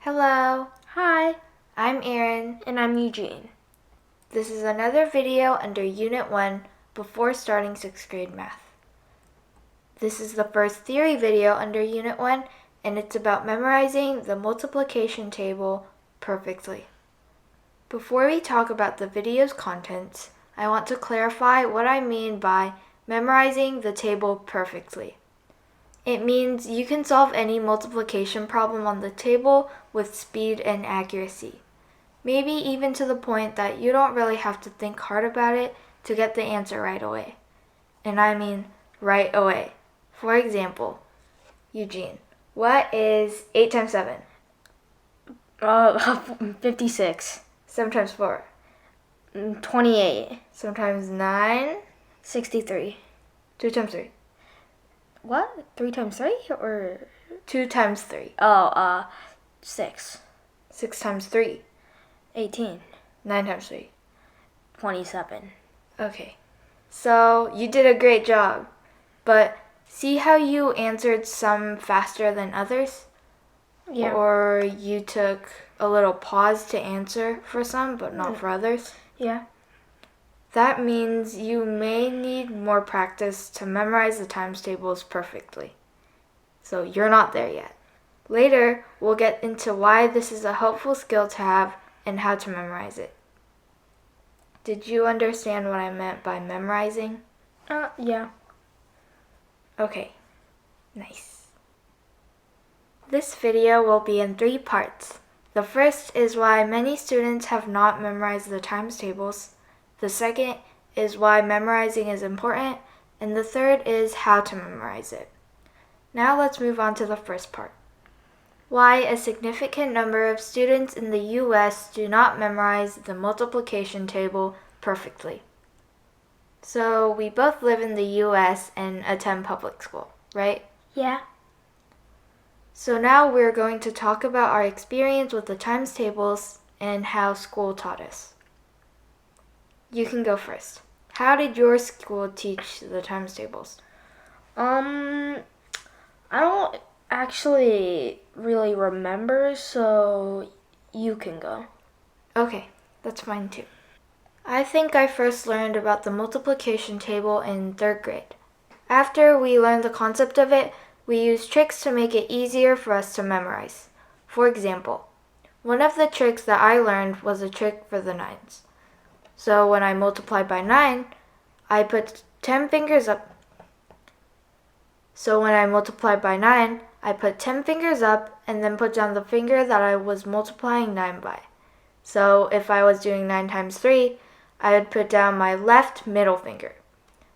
Hello, Hi, I'm Erin. and I'm Eugene. This is another video under Unit 1 before starting 6th grade math. This is the first theory video under Unit 1, and it's about memorizing the multiplication table perfectly. Before we talk about the video's contents, I want to clarify what I mean by memorizing the table perfectly. It means you can solve any multiplication problem on the table with speed and accuracy. Maybe even to the point that you don't really have to think hard about it to get the answer right away. And I mean right away. For example, Eugene, what is 8 times 7? 56, 7 times 4? 28, 7 times 9? 63. 2 times 3? What? 3 times 3? Or 2 times 3? 6. 6 times 3? 18. 9 times 3? 27. Okay, so you did a great job. But see how you answered some faster than others? Yeah. Or you took a little pause to answer for some, but not for others? Yeah. That means you may need more practice to memorize the times tables perfectly. So you're not there yet. Later, we'll get into why this is a helpful skill to have and how to memorize it. Did you understand what I meant by memorizing? Yeah. Okay, nice. This video will be in 3 parts. The first is why many students have not memorized the times tables. The second is why memorizing is important. And the third is how to memorize it. Now let's move on to the first part. Why a significant number of students in the U.S. do not memorize the multiplication table perfectly. So we both live in the U.S. and attend public school, right? Yeah. So now we're going to talk about our experience with the times tables and how school taught us. You can go first. How did your school teach the times tables? I don't actually really remember, so you can go. Okay, that's fine too. I think I first learned about the multiplication table in 3rd grade. After we learned the concept of it, we used tricks to make it easier for us to memorize. For example, one of the tricks that I learned was a trick for the nines. So when I multiplied by 9, I put 10 fingers up. I put 10 fingers up and then put down the finger that I was multiplying 9 by. So if I was doing 9 times 3, I would put down my left middle finger.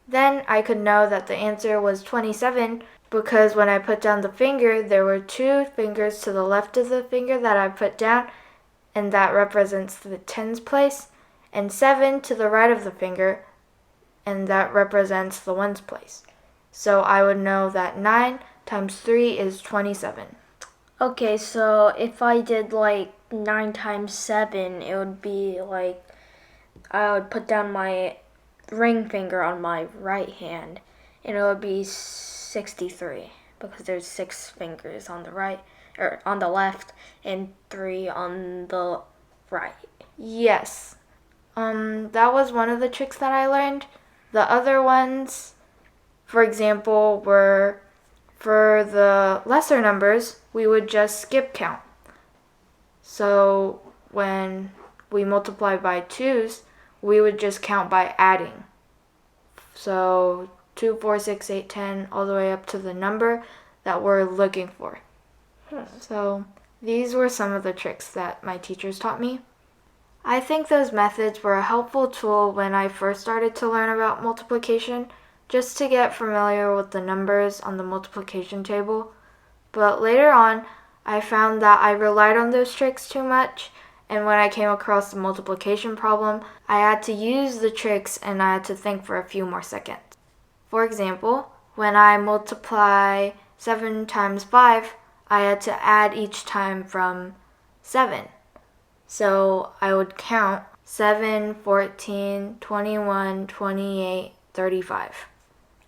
Then I could know that the answer was 27 because when I put down the finger, there were 2 fingers to the left of the finger that I put down, and that represents the tens place, and 7 to the right of the finger, and that represents the ones place. So I would know that 9 times 3 is 27. Okay, so if I did like 9 times 7, it would be like I would put down my ring finger on my right hand, and it would be 63 because there's 6 fingers on the right or on the left and 3 on the right. Yes. That was one of the tricks that I learned. The other ones, for example, were for the lesser numbers, we would just skip count. So when we multiply by 2s, we would just count by adding. So 2, 4, 6, 8, 10, all the way up to the number that we're looking for. So these were some of the tricks that my teachers taught me. I think those methods were a helpful tool when I first started to learn about multiplication, just to get familiar with the numbers on the multiplication table. But later on, I found that I relied on those tricks too much, and when I came across the multiplication problem, I had to use the tricks and I had to think for a few more seconds. For example, when I multiply 7 times 5, I had to add each time from 7. So I would count 7, 14, 21, 28, 35.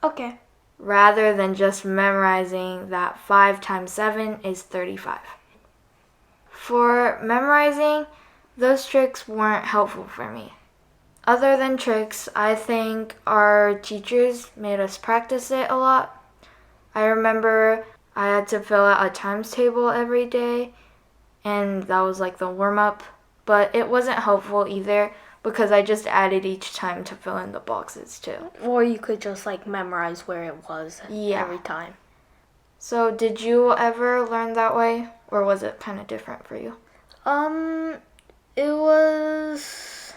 Okay. Rather than just memorizing that 5 times 7 is 35. For memorizing, those tricks weren't helpful for me. Other than tricks, I think our teachers made us practice it a lot. I remember I had to fill out a times table every day, and that was like the warm up. But it wasn't helpful either because I just added each time to fill in the boxes too. Or you could just like memorize where it was Yeah. every time. So, did you ever learn that way, or was it kind of different for you? It was.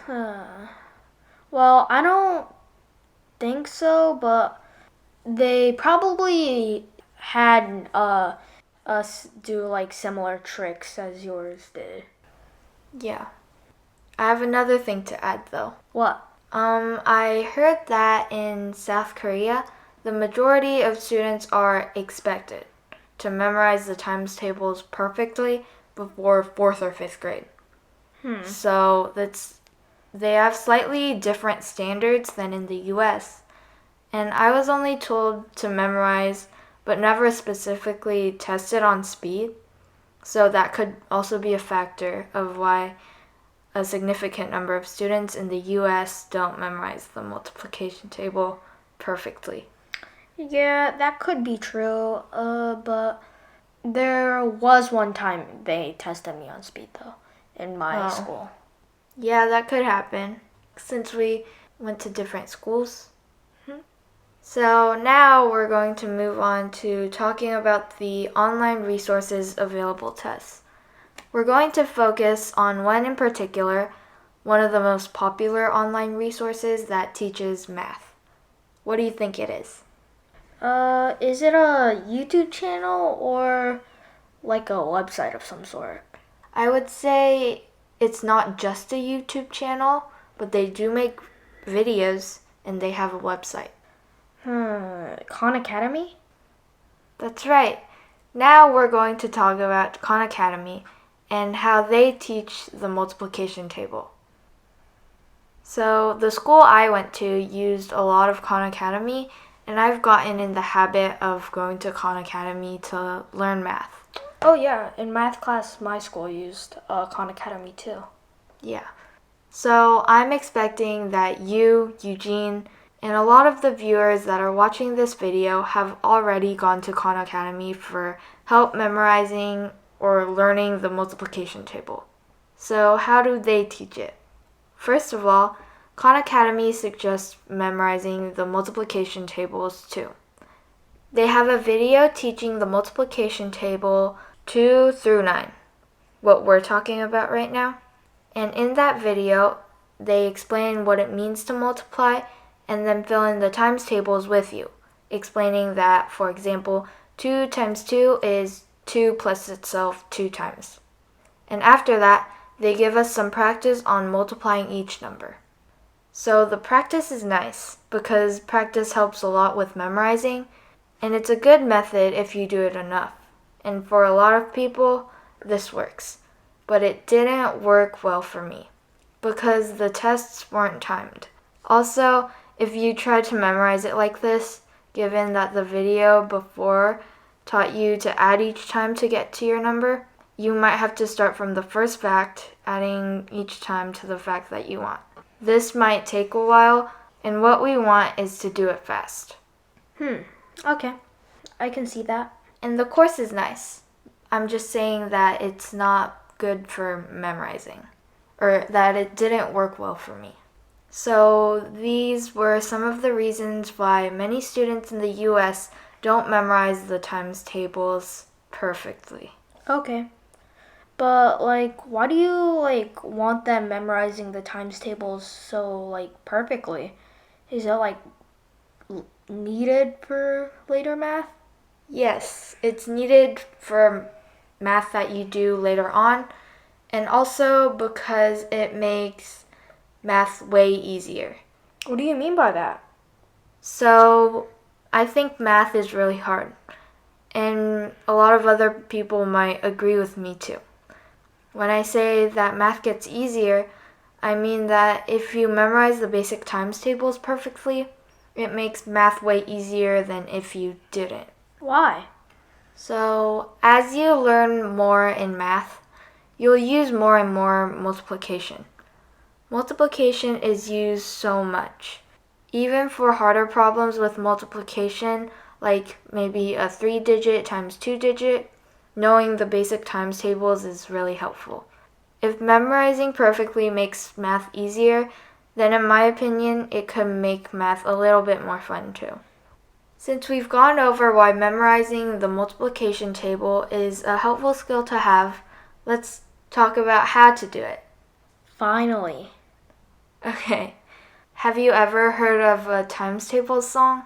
Well, I don't think so, but they probably had us do like similar tricks as yours did. Yeah. I have another thing to add though. What? I heard that in South Korea, the majority of students are expected to memorize the times tables perfectly before 4th or 5th grade. So they have slightly different standards than in the US. And I was only told to memorize but never specifically tested on speed. So that could also be a factor of why a significant number of students in the US don't memorize the multiplication table perfectly. Yeah, that could be true. But there was one time they tested me on speed though in my school. Yeah, that could happen since we went to different schools. So now we're going to move on to talking about the online resources available to us. We're going to focus on one in particular, one of the most popular online resources that teaches math. What do you think it is? Is it a YouTube channel or like a website of some sort? I would say it's not just a YouTube channel, but they do make videos and they have a website. Khan Academy? That's right. Now we're going to talk about Khan Academy and how they teach the multiplication table. So the school I went to used a lot of Khan Academy, and I've gotten in the habit of going to Khan Academy to learn math. Oh yeah, in math class my school used Khan Academy too. Yeah. So I'm expecting that you, Eugene, and a lot of the viewers that are watching this video have already gone to Khan Academy for help memorizing or learning the multiplication table. So how do they teach it? First of all, Khan Academy suggests memorizing the multiplication tables too. They have a video teaching the multiplication table 2 through 9, what we're talking about right now. And in that video, they explain what it means to multiply and then fill in the times tables with you, explaining that, for example, 2 times 2 is 2 plus itself 2 times. And after that, they give us some practice on multiplying each number. So the practice is nice because practice helps a lot with memorizing, and it's a good method if you do it enough. And for a lot of people, this works. But it didn't work well for me because the tests weren't timed. Also, if you try to memorize it like this, given that the video before taught you to add each time to get to your number, you might have to start from the first fact, adding each time to the fact that you want. This might take a while, and what we want is to do it fast. Okay, I can see that. And the course is nice. I'm just saying that it's not good for memorizing, or that it didn't work well for me. So these were some of the reasons why many students in the US don't memorize the times tables perfectly. Okay. But like why do you like want them memorizing the times tables so like perfectly? Is it like needed for later math? Yes, it's needed for math that you do later on, and also because it makes math way easier. What do you mean by that? So I think math is really hard, and a lot of other people might agree with me too. When I say that math gets easier, I mean that if you memorize the basic times tables perfectly, it makes math way easier than if you didn't. Why? So as you learn more in math, you'll use more and more multiplication. Multiplication is used so much. Even for harder problems with multiplication, like maybe a 3-digit times 2-digit, knowing the basic times tables is really helpful. If memorizing perfectly makes math easier, then in my opinion, it could make math a little bit more fun too. Since we've gone over why memorizing the multiplication table is a helpful skill to have, let's talk about how to do it. Finally. Okay. Have you ever heard of a times table song?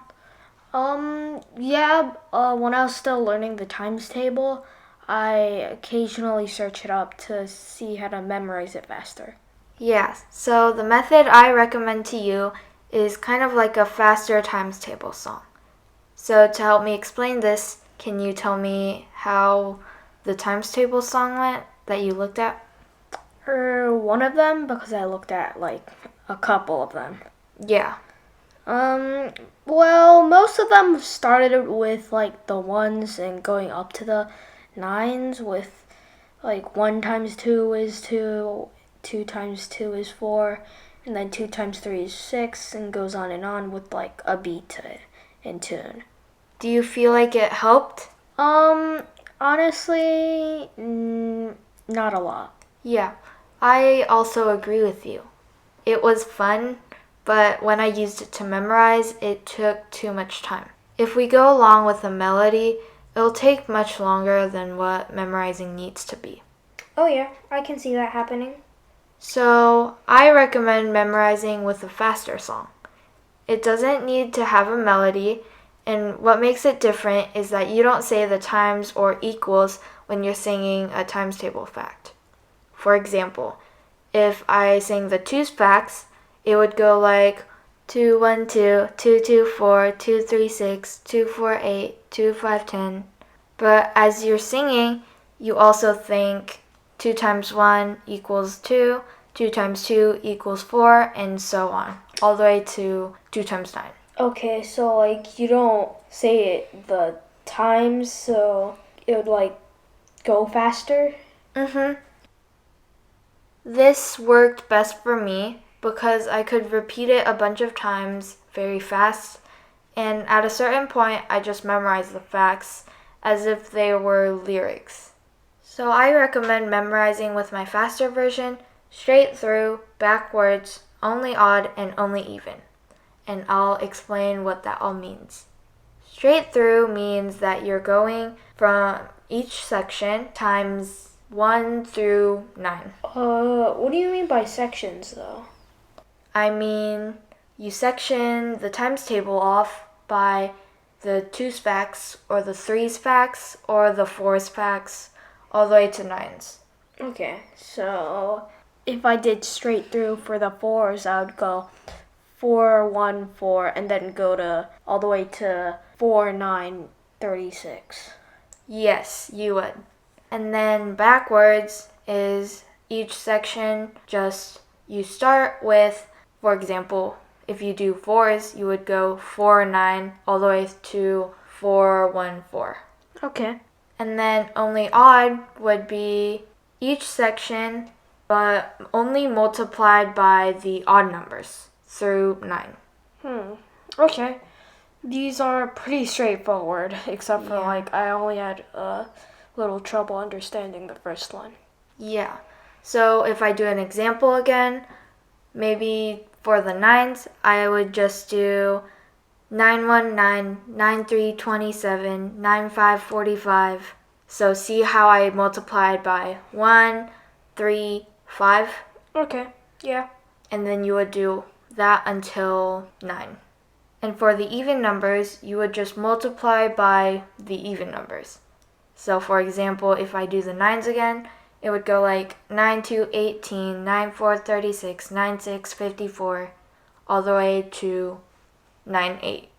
Yeah, when I was still learning the times table, I occasionally search it up to see how to memorize it faster. Yeah, so the method I recommend to you is kind of like a faster times table song. So to help me explain this, can you tell me how the times table song went that you looked at? One of them, because I looked at like a couple of them. Yeah. Well, most of them started with like the ones and going up to the nines with like 1 times 2 is 2, 2 times 2 is 4, and then 2 times 3 is 6, and goes on with like a beat to it in tune. Do you feel like it helped? Honestly, not a lot. Yeah, I also agree with you. It was fun, but when I used it to memorize, it took too much time. If we go along with the melody, it'll take much longer than what memorizing needs to be. Oh yeah, I can see that happening. So, I recommend memorizing with a faster song. It doesn't need to have a melody, and what makes it different is that you don't say the times or equals when you're singing a times table fact. For example, if I sing the twos facts, it would go like 212, 224, 236, 248, 2510. But as you're singing, you also think 2 times 1 equals 2, 2 times 2 equals 4, and so on, all the way to 2 times 9. Okay, so like you don't say it the times, so it would like go faster? Mm-hmm. This worked best for me because I could repeat it a bunch of times very fast, and at a certain point I just memorized the facts as if they were lyrics. So I recommend memorizing with my faster version, straight through, backwards, only odd, and only even. And I'll explain what that all means. Straight through means that you're going from each section times 1 through 9. What do you mean by sections though? I mean, you section the times table off by the 2's facts or the 3's facts or the 4's facts all the way to 9's. Okay, so if I did straight through for the 4's, I would go 4, 1, 4, and then go to all the way to 4, 9, 36. Yes, you would. And then backwards is each section just you start with, for example, if you do 4's, you would go 4, 9 all the way to 4, 1, 4. Okay. And then only odd would be each section, but only multiplied by the odd numbers through 9. Okay. These are pretty straightforward, except for Yeah. like I only had a little trouble understanding the first one. Yeah. So if I do an example again, maybe for the 9's, I would just do 919, 9327, 9545. So see how I multiplied by 1, 3, 5? Okay. Yeah. And then you would do that until 9. And for the even numbers, you would just multiply by the even numbers. So for example, if I do the 9's again, it would go like 9 2 18, 9 4 36, 9 6 54, all the way to 9 8.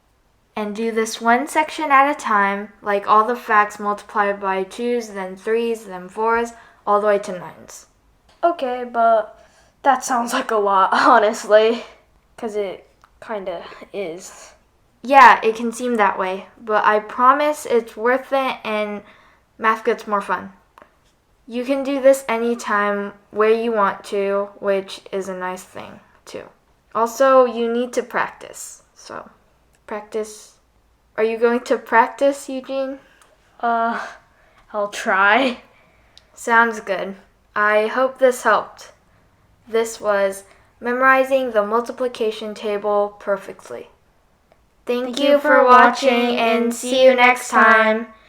And do this one section at a time, like all the facts multiplied by 2's, then 3's, then 4's, all the way to 9's. Okay, but that sounds like a lot, honestly, because it kind of is. Yeah, it can seem that way, but I promise it's worth it and math gets more fun. You can do this anytime where you want to, which is a nice thing too. Also, you need to practice. So, practice. Are you going to practice, Eugene? I'll try. Sounds good. I hope this helped. This was memorizing the multiplication table perfectly. Thank you for watching and see you next time.